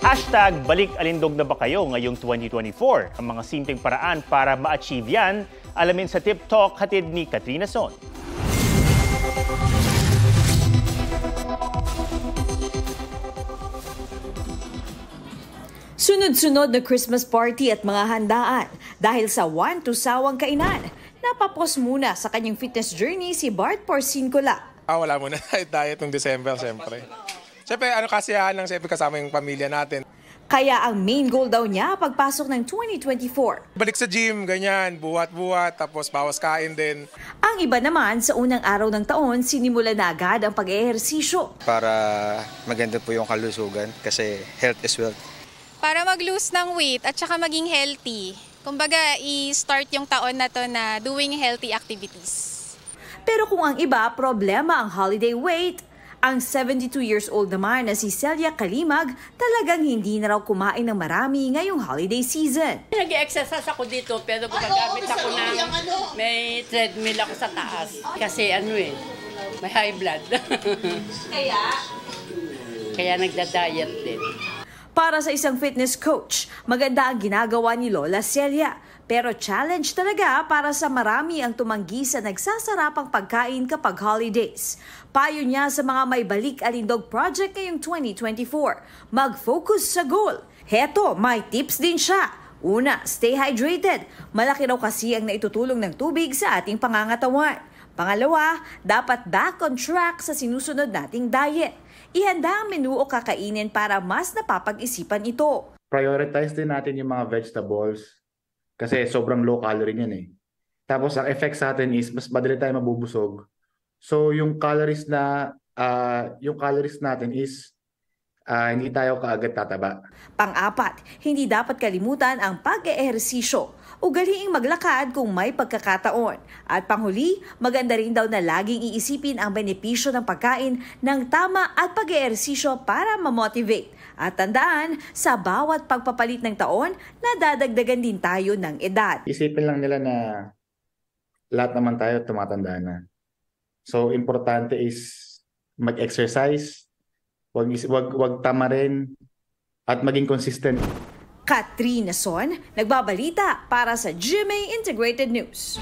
Balik alindog na ba kayo ngayong 2024? Ang mga simpleng paraan para ma-achieve yan, alamin sa Tip Talk hatid ni Katrina Son. Sunod-sunod na Christmas party at mga handaan dahil sa sawang kainan. Napapos muna sa kanyang fitness journey si Bart Porcincola. Wala muna diet ng December, siyempre. Siyempre, kasiyahan lang siyempre kasama yung pamilya natin. Kaya ang main goal daw niya pagpasok ng 2024. Balik sa gym, ganyan, buhat-buhat, tapos bawas kain din. Ang iba naman, sa unang araw ng taon, sinimula na agad ang pag-ehersisyo. Para maganda po yung kalusugan kasi health is wealth. Para mag-lose ng weight at saka maging healthy. Kumbaga, i-start yung taon na to na doing healthy activities. Pero kung ang iba, problema ang holiday weight, ang 72 years old naman na si Celia Kalimag talagang hindi na raw kumain ng marami ngayong holiday season. Nag-exercise ako dito pero gumagamit ako ng may treadmill ako sa taas. Kasi may high blood. Kaya nagda-diet din. Para sa isang fitness coach, maganda ang ginagawa ni Lola Celia. Pero challenge talaga para sa marami ang tumanggi sa nagsasarapang pagkain kapag holidays. Payo niya sa mga may balik alindog project ngayong 2024, mag-focus sa goal. Heto, may tips din siya. Una, stay hydrated. Malaki raw kasi ang naitutulong ng tubig sa ating pangangatawan. Pangalawa, dapat back on track sa sinusunod nating diet. Ihanda ang menu o kakainin para mas napapag-isipan ito. Prioritize din natin yung mga vegetables kasi sobrang low calorie yan eh. Tapos ang effect sa atin is mas madali tayo mabubusog. So yung calories natin is hindi tayo kaagad tataba. Pang-apat, hindi dapat kalimutan ang pag-eehersisyo. Ugaliing maglakad kung may pagkakataon. At panghuli, maganda rin daw na laging iisipin ang benepisyo ng pagkain ng tama at pag-eehersisyo para ma-motivate. At tandaan, sa bawat pagpapalit ng taon, nadadagdagan din tayo ng edad. Isipin lang nila na lahat naman tayo tumatanda na. So, importante is mag-exercise, wag tamarin, at maging consistent. Katrina Son, nagbabalita para sa GMA Integrated News.